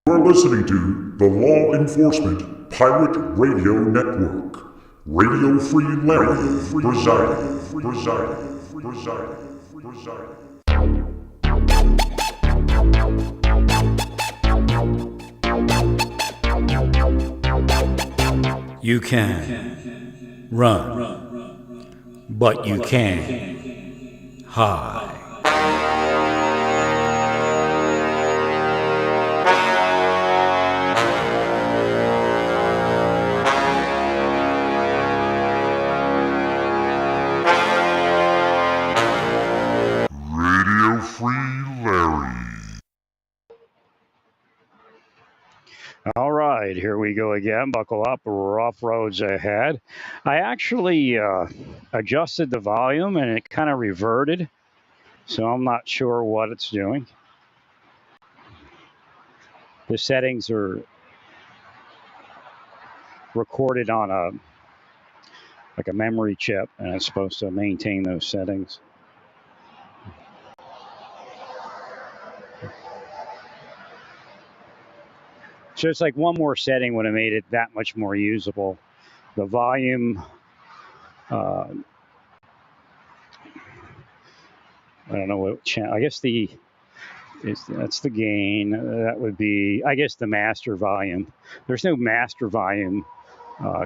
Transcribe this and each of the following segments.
You're listening to the Law Enforcement Pirate Radio Network. Radio Free Larry presiding. You can run, but you can't hide. Radio Free Larry. All right, here we go again. Buckle up, rough roads ahead. I actually adjusted the volume and it kind of reverted, so I'm not sure what it's doing. The settings are recorded on a memory chip, and it's supposed to maintain those settings. So it's like one more setting would have made it that much more usable. The volume, I don't know what channel. I guess that's the gain. That would be, I guess, the master volume. There's no master volume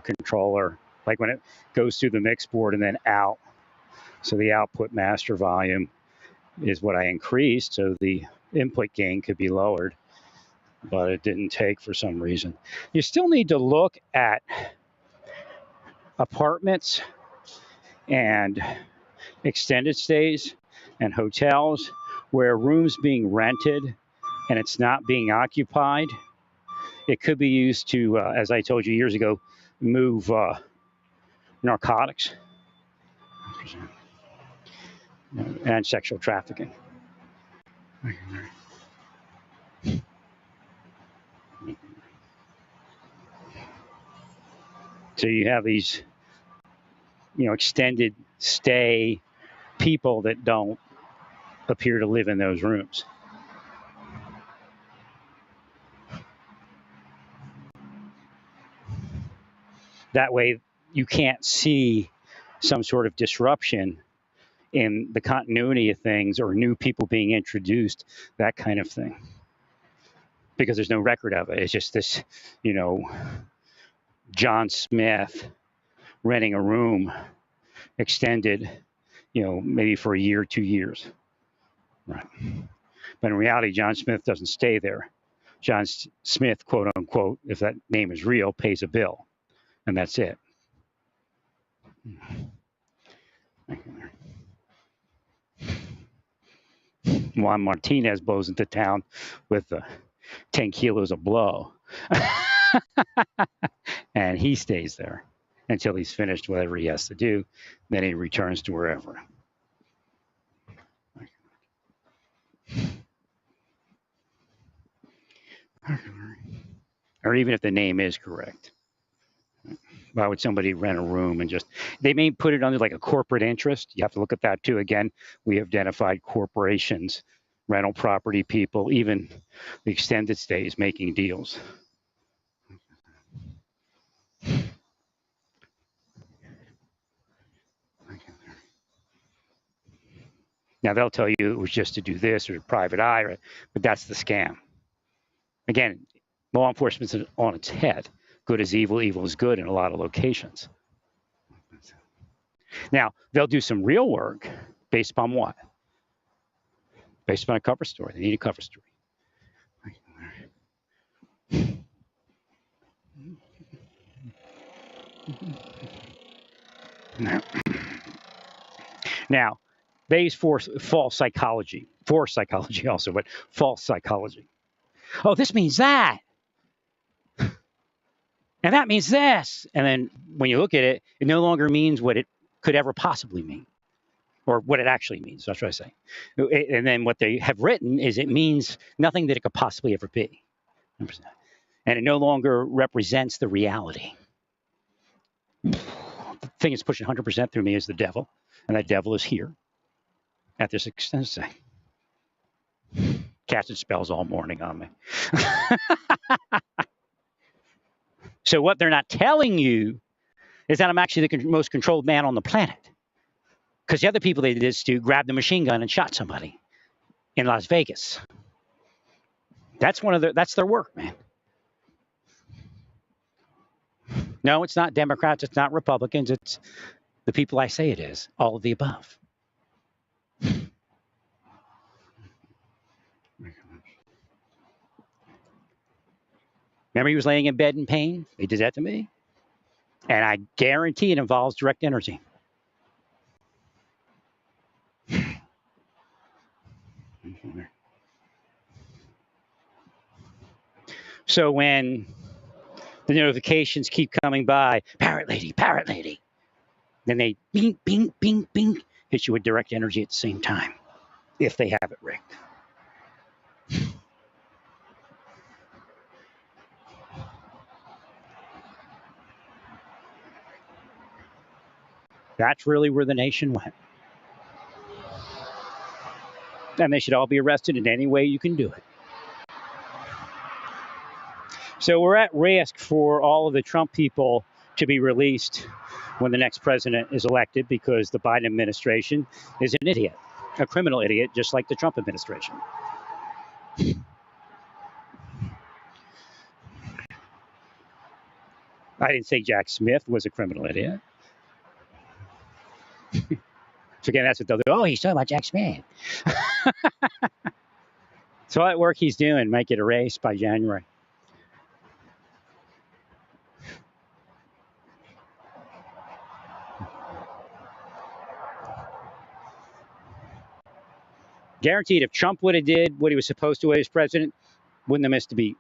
controller, like when it goes through the mix board and then out. So the output master volume is what I increased, so the input gain could be lowered, but it didn't take for some reason. You still need to look at apartments and extended stays and hotels where rooms being rented and it's not being occupied. It could be used to, as I told you years ago, move narcotics and sexual trafficking. So you have these, extended stay people that don't appear to live in those rooms. That way you can't see some sort of disruption in the continuity of things or new people being introduced, that kind of thing. Because there's no record of it. It's just this, John Smith renting a room extended, maybe for a year, 2 years. Right. But in reality, John Smith doesn't stay there. John Smith, quote unquote, if that name is real, pays a bill. And that's it. Juan Martinez blows into town with 10 kilos of blow. And he stays there until he's finished whatever he has to do. Then he returns to wherever. Or even if the name is correct. Why would somebody rent a room and they may put it under like a corporate interest. You have to look at that too. Again, we have identified corporations, rental property people, even the extended stays making deals. Now they'll tell you it was just to do this or private eye, but that's the scam. Again, law enforcement's on its head. Good is evil, evil is good in a lot of locations. Now, they'll do some real work based upon what? Based upon a cover story. They need a cover story. Now, they use false psychology also, but false psychology. Oh, this means that. And that means this. And then when you look at it, it no longer means what it could ever possibly mean, or what it actually means. That's what I say. And then what they have written is it means nothing that it could possibly ever be. And it no longer represents the reality. The thing that's pushing 100% through me is the devil. And that devil is here at this extent. Casting spells all morning on me. So what they're not telling you is that I'm actually the most controlled man on the planet. Because the other people they did this to grabbed a machine gun and shot somebody in Las Vegas. That's their work, man. No, it's not Democrats, it's not Republicans, it's the people I say it is, all of the above. Remember he was laying in bed in pain? He did that to me. And I guarantee it involves direct energy. So when the notifications keep coming by, parrot lady, then they bing, bing, bing, bing, hit you with direct energy at the same time, if they have it rigged. That's really where the nation went. And they should all be arrested in any way you can do it. So we're at risk for all of the Trump people to be released when the next president is elected because the Biden administration is an idiot, a criminal idiot, just like the Trump administration. I didn't say Jack Smith was a criminal idiot. So again, that's what they'll do. Oh, he's talking about Jack Smith. So what work he's doing might get erased by January. Guaranteed, if Trump would have did what he was supposed to as president, wouldn't have missed a beat.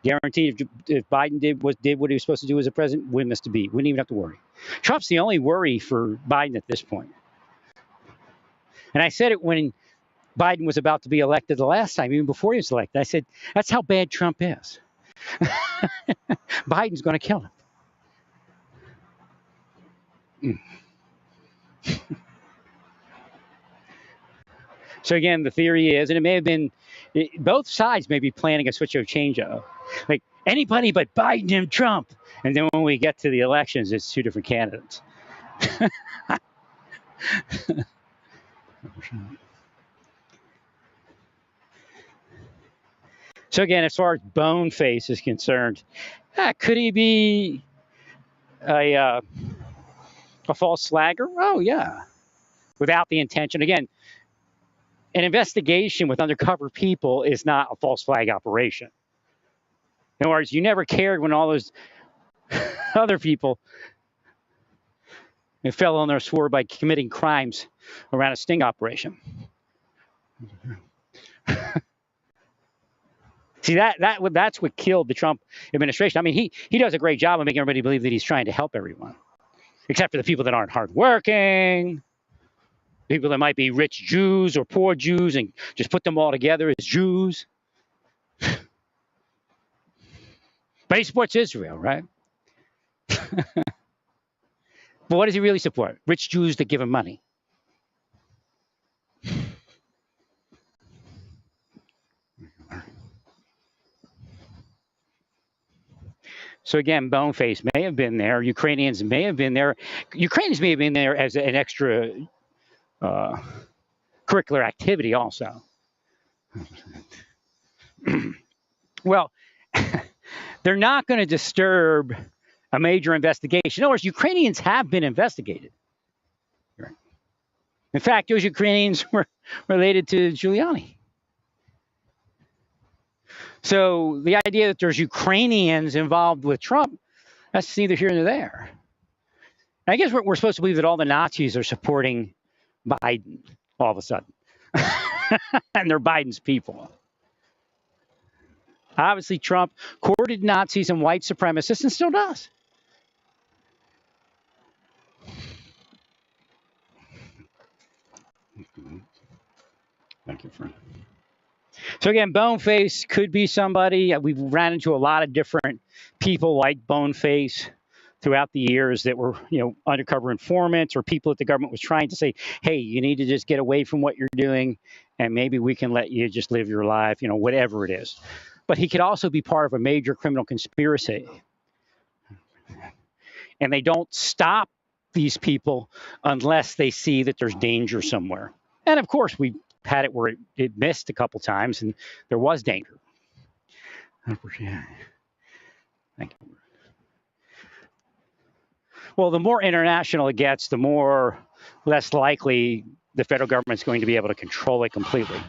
Guaranteed, if Biden did what he was supposed to do as a president, wouldn't miss a beat. Wouldn't even have to worry. Trump's the only worry for Biden at this point. And I said it when Biden was about to be elected the last time, even before he was elected. I said, that's how bad Trump is. Biden's going to kill him. So again, the theory is, and it may have been, both sides may be planning a switch of change-up. Like, anybody but Biden and Trump. And then when we get to the elections, it's two different candidates. So again, as far as Boneface is concerned, could he be a false flagger? Oh, yeah. Without the intention. Again, an investigation with undercover people is not a false flag operation. In other words, you never cared when all those other people fell on their sword by committing crimes around a sting operation. See, that's what killed the Trump administration. I mean, he does a great job of making everybody believe that he's trying to help everyone, except for the people that aren't hardworking, people that might be rich Jews or poor Jews, and just put them all together as Jews. But he supports Israel, right? But what does he really support? Rich Jews that give him money. So again, Boneface may have been there. Ukrainians may have been there. Ukrainians may have been there as an extra curricular activity also. Well, they're not going to disturb a major investigation. In other words, Ukrainians have been investigated. In fact, those Ukrainians were related to Giuliani. So the idea that there's Ukrainians involved with Trump, that's neither here nor there. And I guess we're supposed to believe that all the Nazis are supporting Biden all of a sudden. And they're Biden's people. Obviously, Trump courted Nazis and white supremacists and still does. Thank you, friend. So again, Boneface could be somebody. We've ran into a lot of different people like Boneface throughout the years that were, undercover informants or people that the government was trying to say, hey, you need to just get away from what you're doing and maybe we can let you just live your life, whatever it is. But he could also be part of a major criminal conspiracy And they don't stop these people unless they see that there's danger somewhere. And of course, we had it where it missed a couple times and there was danger. Thank you. Well, the more international it gets, the more less likely the federal government's going to be able to control it completely.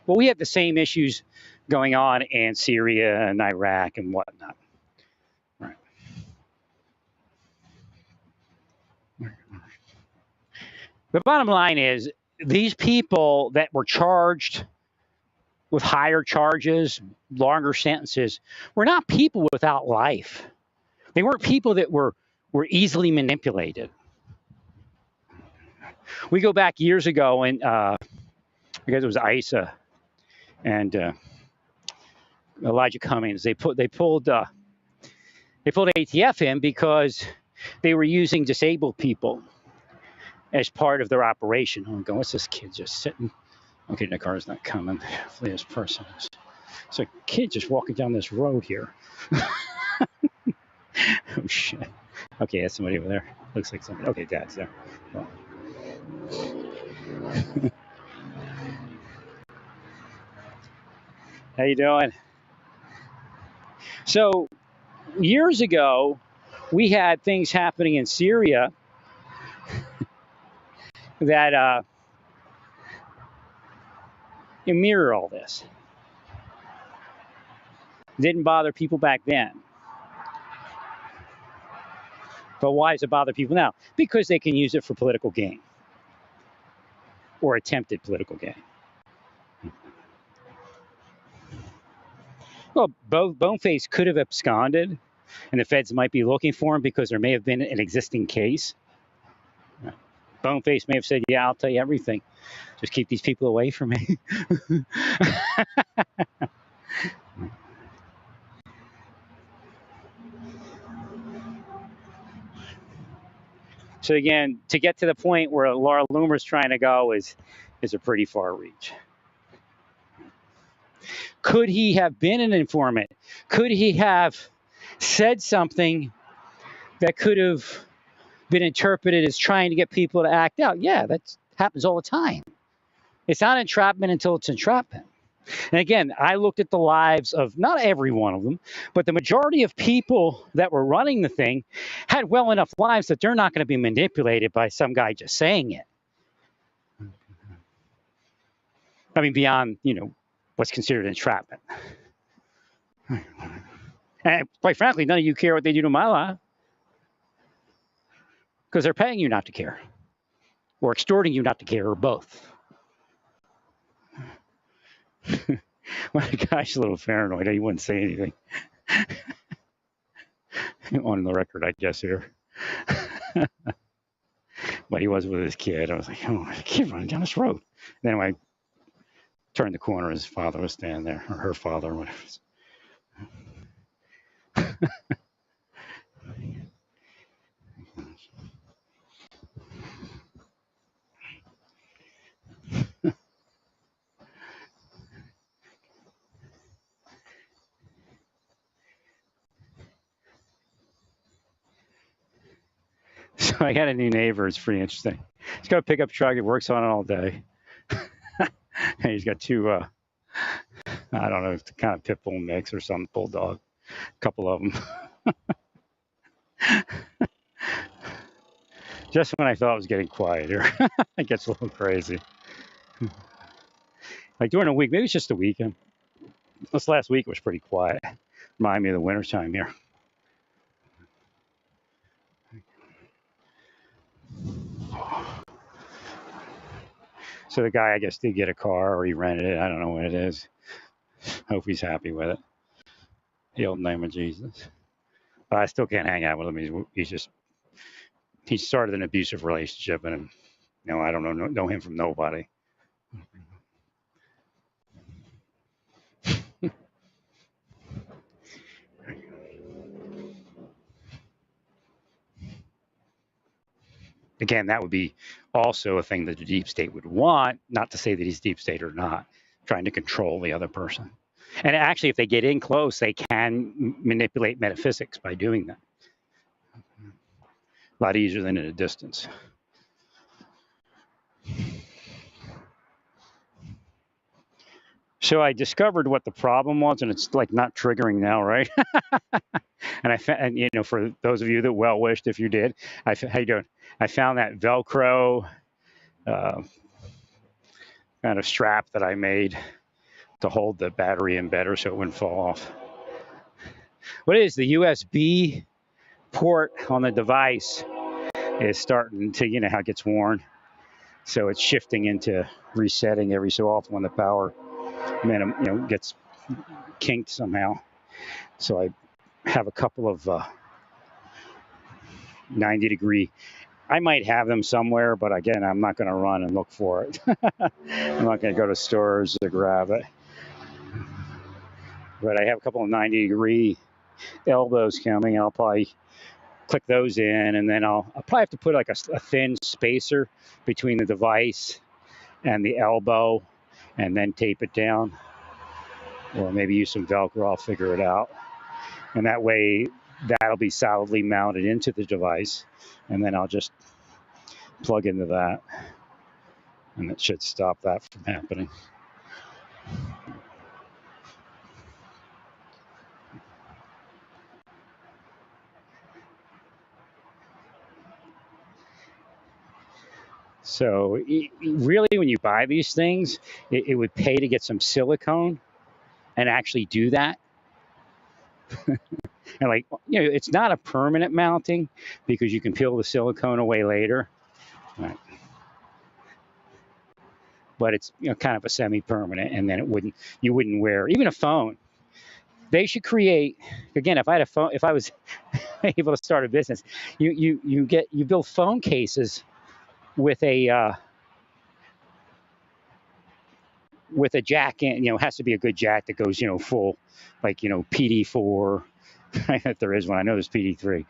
Well, we have the same issues going on in Syria and Iraq and whatnot. Right. The bottom line is these people that were charged with higher charges, longer sentences, were not people without life. They weren't people that were easily manipulated. We go back years ago, and because it was ISA and Elijah Cummings, they pulled ATF in because they were using disabled people as part of their operation. I'm going, what's this kid just sitting? Okay, the car's not coming. Hopefully this person is. It's a kid just walking down this road here. Oh, shit. Okay, that's somebody over there. Looks like somebody. Okay, Dad's there. Well. How you doing? So, years ago, we had things happening in Syria that mirror all this. Didn't bother people back then. But why does it bother people now? Because they can use it for political gain or attempted political gain. Well, Boneface could have absconded, and the feds might be looking for him because there may have been an existing case. Boneface may have said, yeah, I'll tell you everything. Just keep these people away from me. So again, to get to the point where Laura Loomer's trying to go is a pretty far reach. Could he have been an informant? Could he have said something that could have been interpreted as trying to get people to act out? Yeah, that happens all the time. It's not entrapment until it's entrapment. And again, I looked at the lives of not every one of them, but the majority of people that were running the thing had well enough lives that they're not going to be manipulated by some guy just saying it. I mean, beyond, what's considered entrapment. And quite frankly, none of you care what they do to my life because they're paying you not to care or extorting you not to care or both. Well, the guy's a little paranoid. He wouldn't say anything. On the record, I guess, here. But he was with his kid. I was like, oh, a kid running down this road. And then when I turned the corner, his father was standing there, or her father, or whatever. So I got a new neighbor. It's pretty interesting. He's got a pickup truck. He works on it all day. And he's got two, I don't know, it's kind of pit bull mix or some bulldog. A couple of them. Just when I thought it was getting quieter, it gets a little crazy. Like during a week, maybe it's just a weekend. This last week was pretty quiet. Remind me of the wintertime here. So the guy, I guess, did get a car or he rented it. I don't know what it is. Hope he's happy with it. The old name of Jesus. But I still can't hang out with him. He started an abusive relationship, and I don't know him from nobody. Again, that would be also a thing that the deep state would want, not to say that he's deep state or not, trying to control the other person. And actually, if they get in close, they can manipulate metaphysics by doing that. A lot easier than at a distance. So I discovered what the problem was, and it's like not triggering now, right? And you know, for those of you that well wished, if you did, how you doing? I found that Velcro kind of strap that I made to hold the battery in better so it wouldn't fall off. What is the USB port on the device is starting to, you know, how it gets worn. So it's shifting into resetting every so often when the power, gets kinked somehow. So I have a couple of 90-degree. I might have them somewhere, but again, I'm not going to run and look for it. I'm not going to go to stores to grab it. But I have a couple of 90-degree elbows coming, and I'll probably click those in, and then I'll probably have to put like a thin spacer between the device and the elbow, and then tape it down, or maybe use some Velcro. I'll figure it out, and that way that'll be solidly mounted into the device, and then I'll just plug into that, and it should stop that from happening. So really, when you buy these things, it would pay to get some silicone and actually do that. And like, you know, it's not a permanent mounting because you can peel the silicone away later. Right. But it's, you know, kind of a semi-permanent, and then you wouldn't wear even a phone. They should create, again, if I had a phone, if I was able to start a business, you build phone cases with a jack in, you know, it has to be a good jack that goes, you know, full, like, you know, PD4, if there is one. I know there's PD3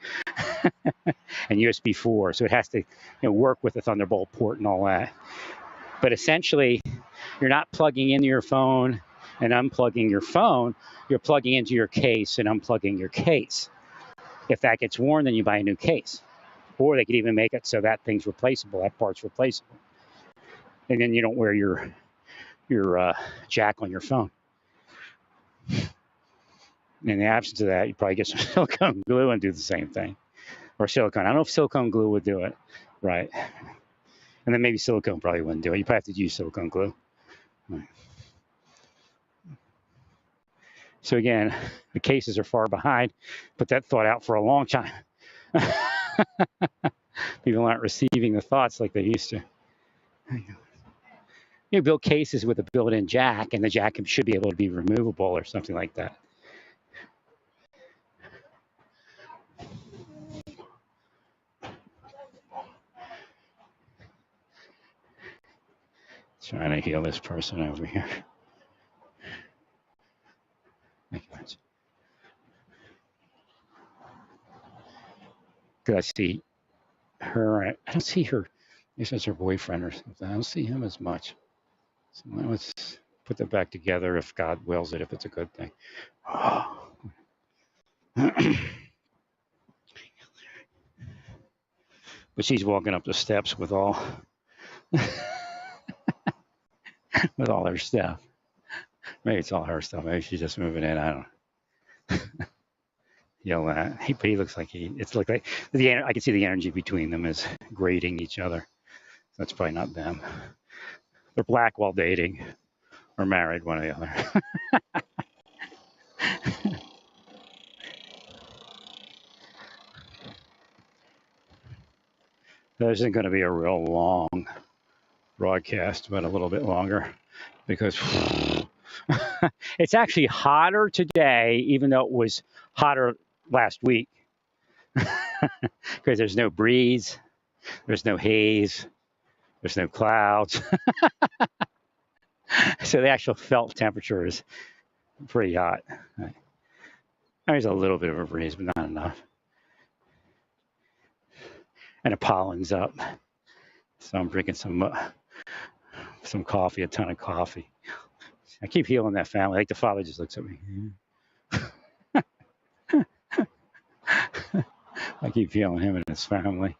and USB 4, so it has to, you know, work with the Thunderbolt port and all that. But essentially, you're not plugging into your phone and unplugging your phone. You're plugging into your case and unplugging your case. If that gets worn, then you buy a new case. Or they could even make it so that thing's replaceable, that part's replaceable. And then you don't wear your jack on your phone. In the absence of that, you probably get some silicone glue and do the same thing. Or silicone. I don't know if silicone glue would do it. Right. And then maybe silicone probably wouldn't do it. You probably have to use silicone glue. Right. So again, the cases are far behind. Put that thought out for a long time. People aren't receiving the thoughts like they used to. You build cases with a built-in jack, and the jack should be able to be removable or something like that. Trying to heal this person over here. Because I see her. I don't see her. This is her boyfriend or something. I don't see him as much. So let's put that back together if God wills it, if it's a good thing. Oh. But she's walking up the steps with all with all her stuff. Maybe it's all her stuff. Maybe she's just moving in. I don't know. Yell at. But he looks like it's like I can see the energy between them is grating each other. That's probably not them. They're black while dating, or married, one or the other. This isn't going to be a real long broadcast, but a little bit longer, because it's actually hotter today, even though it was hotter last week, because there's no breeze, there's no haze, there's no clouds. So the actual felt temperature is pretty hot. There's a little bit of a breeze, but not enough. And the pollen's up. So I'm drinking some coffee, a ton of coffee. I keep healing that family. Like the father just looks at me. I keep healing him and his family.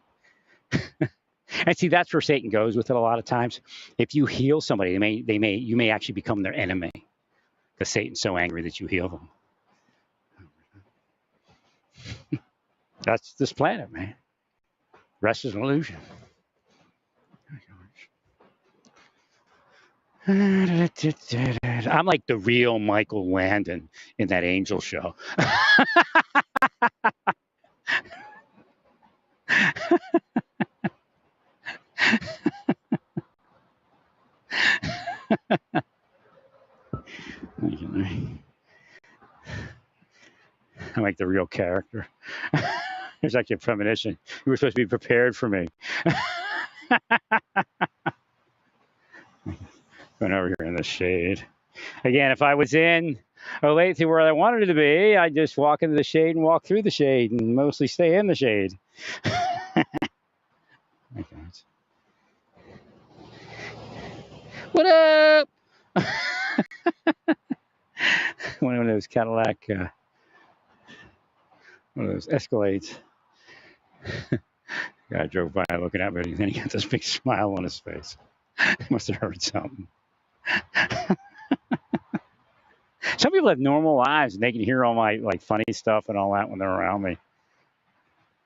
And see, that's where Satan goes with it a lot of times. If you heal somebody, you may actually become their enemy because Satan's so angry that you heal them. That's this planet, man. Rest is an illusion. I'm like the real Michael Landon in that Angel show. I'm like the real character. There's actually a premonition. You were supposed to be prepared for me. Going over here in the shade. Again, if I was in Olathe where I wanted to be, I'd just walk into the shade and walk through the shade and mostly stay in the shade. What up? One of those Cadillac, one of those Escalades. Guy drove by looking at me, and then he got this big smile on his face. Must have heard something. Some people have normal lives, and they can hear all my like funny stuff and all that when they're around me.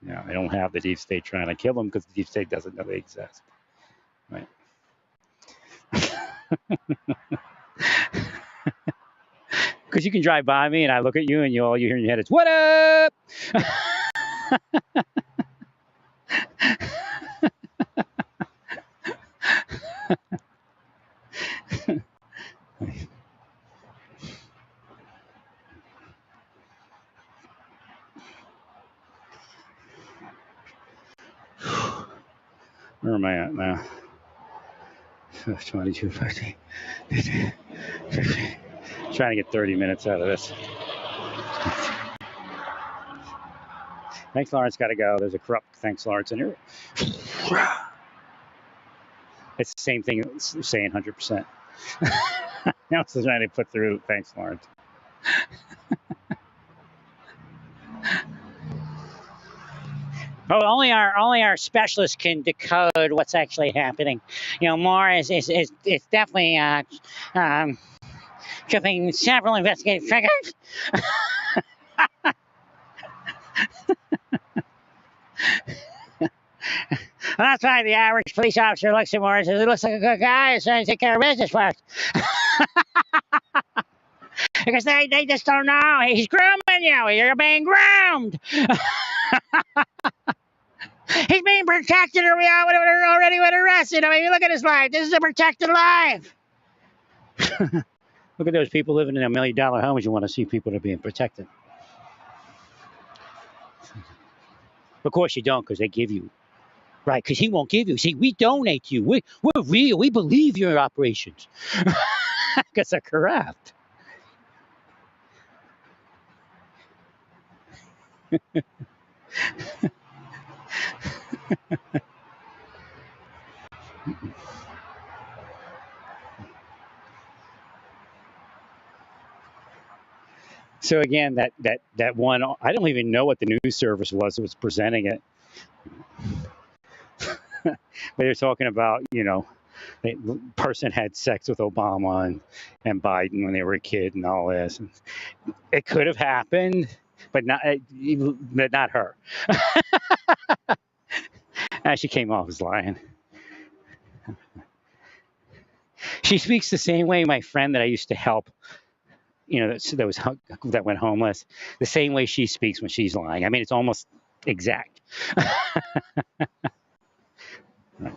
Yeah, they don't have the deep state trying to kill them because the deep state doesn't know they exist. Right. Because you can drive by me and I look at you and all you hear in your head is, what up? Where am I at now? 22, 50, 50. Trying to get 30 minutes out of this. Thanks, Lawrence. Got to go. There's a corrupt thanks, Lawrence, in here. It's the same thing as saying 100%. Now it's trying to put through thanks, Lawrence. Oh, only our specialists can decode what's actually happening. You know, more is definitely tripping several investigative triggers. Well, that's why the average police officer looks at Moore and says, "He looks like a good guy. He's trying to take care of business for us." Because they just don't know. He's grooming you. You're being groomed. He's being protected, or we already would arrested. I mean, look at his life. This is a protected life. Look at those people living in $1 million homes. You want to see people that are being protected. Of course you don't, because they give you. Right, because he won't give you. See, we donate to you. We're real. We believe your operations. Because they're corrupt. So again, that one, I don't even know what the news service was that was presenting it. But they're talking about, you know, the person had sex with Obama and Biden when they were a kid and all this. And it could have happened, but not her. And she came off as lying. She speaks the same way my friend that I used to help, you know, that went homeless, the same way she speaks when she's lying. I mean, it's almost exact. Right.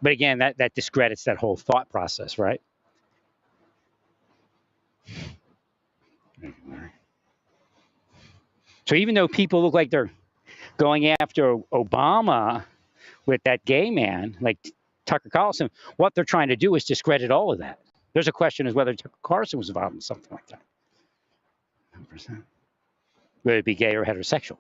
But again, that discredits that whole thought process, right? So even though people look like they're going after Obama with that gay man, like Tucker Carlson, what they're trying to do is discredit all of that. There's a question as whether Tucker Carlson was involved in something like that. 100%. Whether it be gay or heterosexual.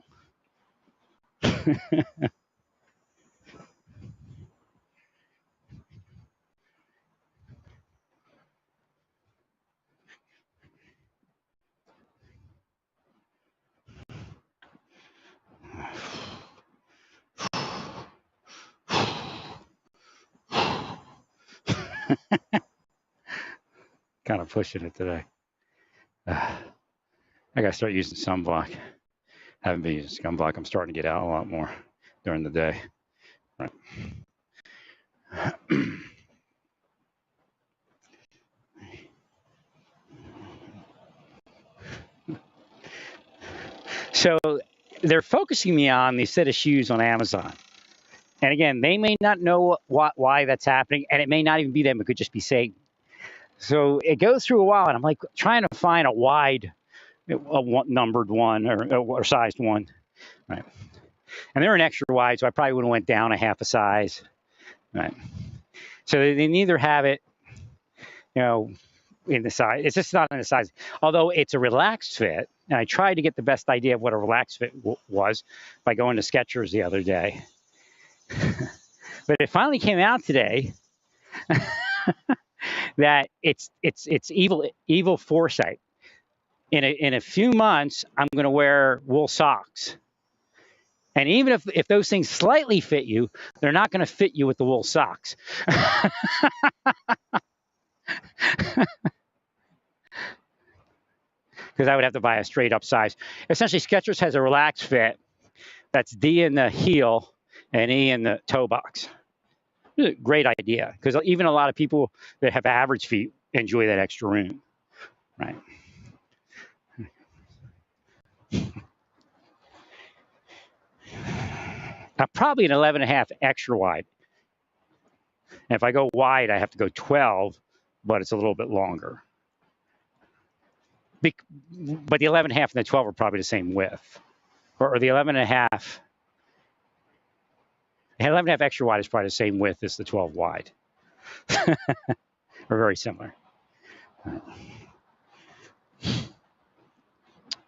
Kind of pushing it today. I gotta start using sunblock. Haven't been using sunblock. I'm starting to get out a lot more during the day. Right. So they're focusing me on these set of shoes on Amazon. And again, they may not know why that's happening, and it may not even be them. It could just be Satan. So it goes through a while, and I'm like trying to find a wide, numbered one or sized one, right? And they're an extra wide, so I probably would have went down a half a size, right? So they neither have it, in the size. It's just not in the size. Although it's a relaxed fit, and I tried to get the best idea of what a relaxed fit was by going to Skechers the other day. But it finally came out today that it's evil foresight. In a few months, I'm going to wear wool socks. And even if those things slightly fit you, they're not going to fit you with the wool socks. Because I would have to buy a straight up size. Essentially, Skechers has a relaxed fit that's D in the heel and E in the toe box. It's a great idea, because even a lot of people that have average feet enjoy that extra room, right? I'm probably an 11.5 extra wide. And if I go wide, I have to go 12, but it's a little bit longer. But the 11.5 and the 12 are probably the same width. Or the 11.5. The 11.5 extra wide is probably the same width as the 12 wide. Or very similar.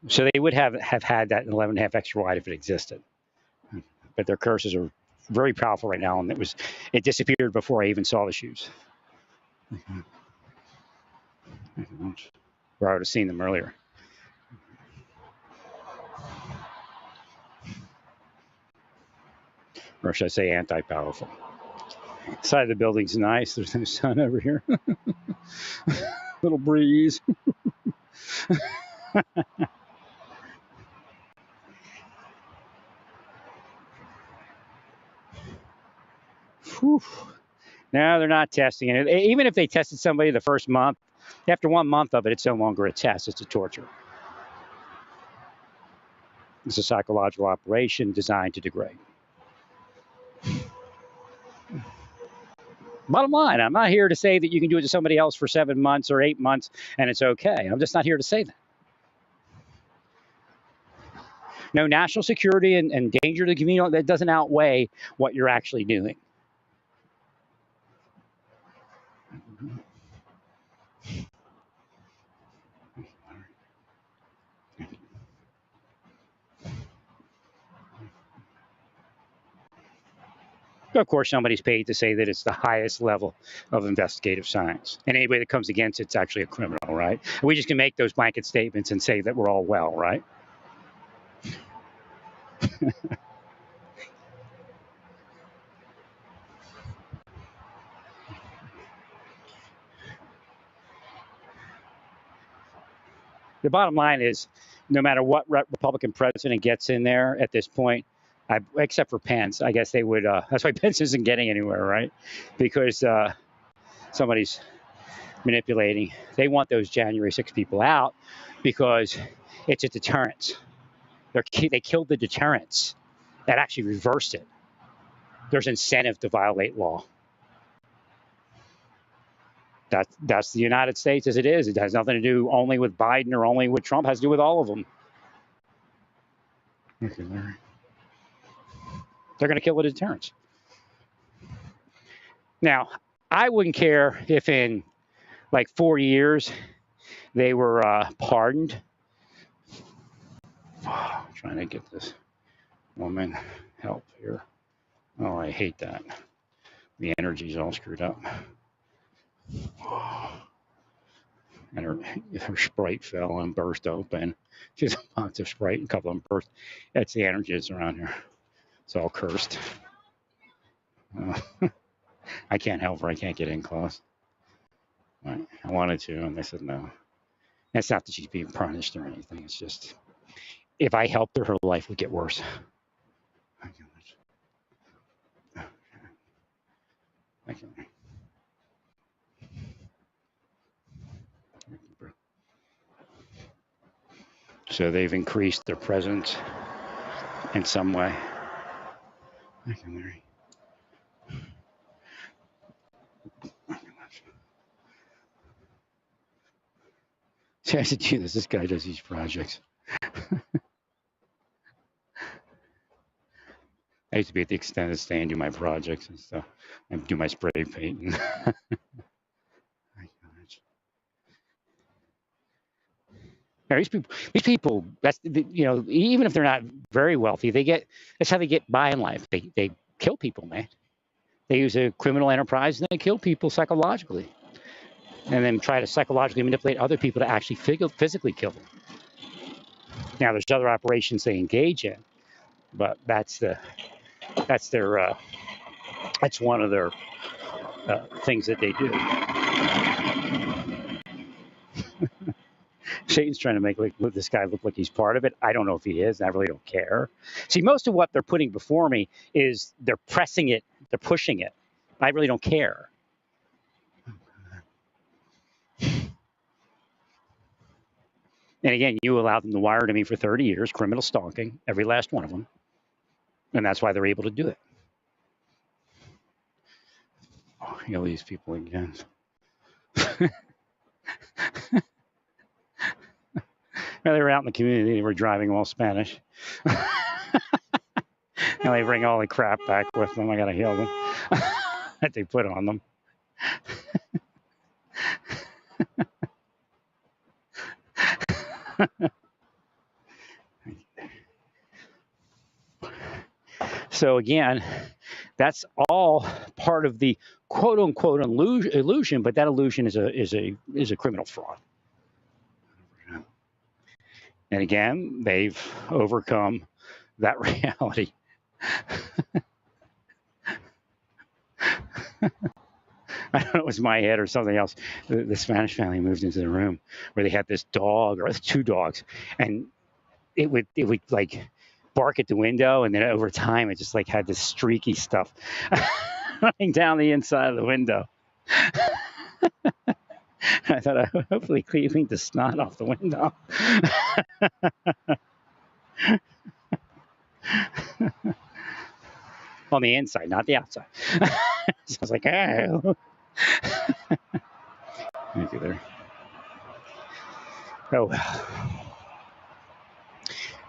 So they would have had that 11.5 extra wide if it existed. But their curses are very powerful right now, and it disappeared before I even saw the shoes. Or I would have seen them earlier. Or should I say anti-powerful? The side of the building's nice. There's no sun over here. Little breeze. Whew. No, they're not testing it. Even if they tested somebody the first month, after 1 month of it, it's no longer a test. It's a torture. It's a psychological operation designed to degrade. Bottom line, I'm not here to say that you can do it to somebody else for 7 months or 8 months and it's okay. I'm just not here to say that. No, national security and danger to the community, that doesn't outweigh what you're actually doing. Of course, somebody's paid to say that it's the highest level of investigative science. And anybody that comes against it's actually a criminal, right? We just can make those blanket statements and say that we're all well, right? The bottom line is, no matter what Republican president gets in there at this point, except for Pence, I guess they would. That's why Pence isn't getting anywhere, right? Because somebody's manipulating. They want those January 6 people out because it's a deterrence. They killed the deterrence. That actually reversed it. There's incentive to violate law. That's the United States as it is. It has nothing to do only with Biden or only with Trump. It has to do with all of them. Okay, Larry. They're going to kill the deterrence. Now, I wouldn't care if in like 4 years they were pardoned. I'm trying to get this woman help here. Oh, I hate that. The energy's all screwed up. And her Sprite fell and burst open. She has a box of Sprite, a couple of them burst. That's the energy that's around here. It's all cursed. I can't help her. I can't get in close. I wanted to, and they said no. It's not that she's being punished or anything. It's just if I helped her, her life would get worse. So they've increased their presence in some way. See, I said, gee, this guy does these projects. I used to be at the extended stay and do my projects and stuff, and do my spray painting. Now, these people, that's even if they're not very wealthy, that's how they get by in life. They kill people, man. They use a criminal enterprise and they kill people psychologically, and then try to psychologically manipulate other people to actually physically kill them. Now, there's other operations they engage in, but that's one of their things that they do. Satan's trying to make this guy look like he's part of it. I don't know if he is. I really don't care. See, most of what they're putting before me is they're pressing it, they're pushing it. I really don't care. And again, you allowed them to wire to me for 30 years, criminal stalking, every last one of them. And that's why they're able to do it. Oh, these people again. They were out in the community. They were driving all Spanish. And they bring all the crap back with them. I got to heal them that they put on them. So again, that's all part of the quote unquote illusion, but that illusion is a criminal fraud. And again, they've overcome that reality. I don't know, it was my head or something else. The Spanish family moved into the room where they had this dog or two dogs, and it would like bark at the window, and then over time it just like had this streaky stuff running down the inside of the window. I thought I would hopefully clean the snot off the window. On the inside, not the outside. So I was like, oh. Thank you there. Oh.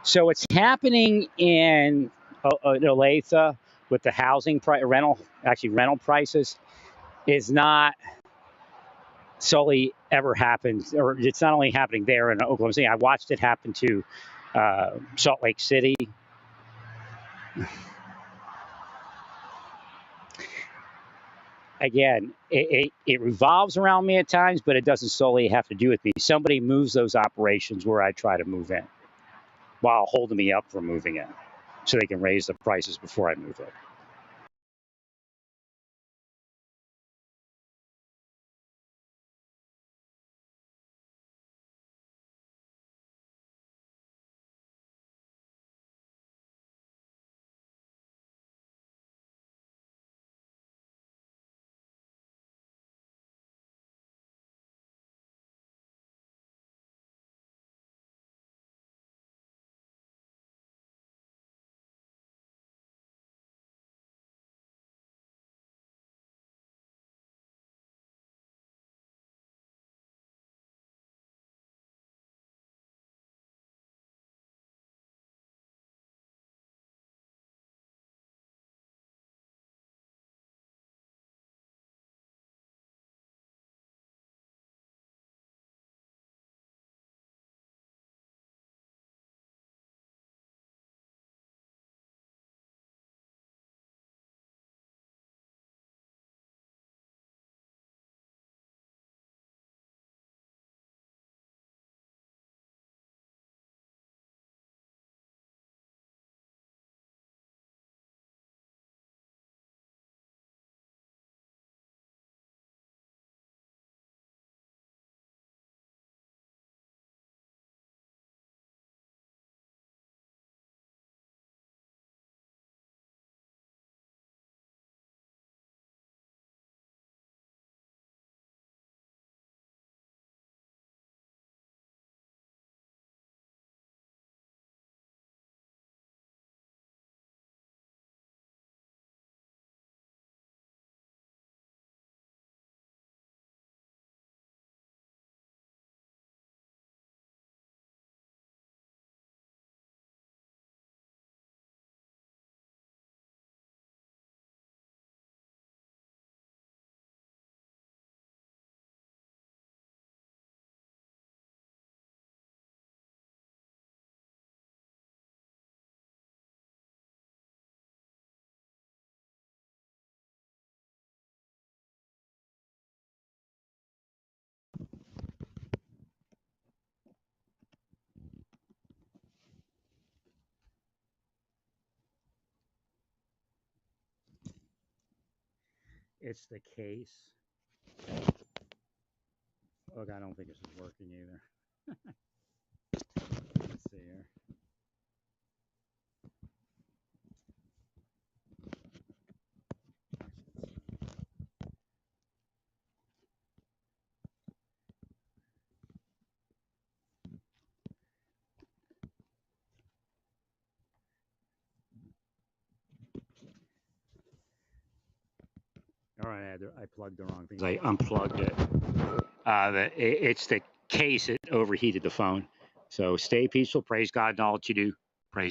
So what's happening in Olathe with the housing rental prices is not solely ever happened, or it's not only happening there in Oklahoma City. I watched it happen to Salt Lake City. Again, it revolves around me at times, but it doesn't solely have to do with me. Somebody moves those operations where I try to move in while holding me up from moving in so they can raise the prices before I move in. It's the case. Look, I don't think this is working either. Let's see here. All right, I plugged the wrong thing. I unplugged it. It's the case that overheated the phone. So stay peaceful. Praise God in all that you do.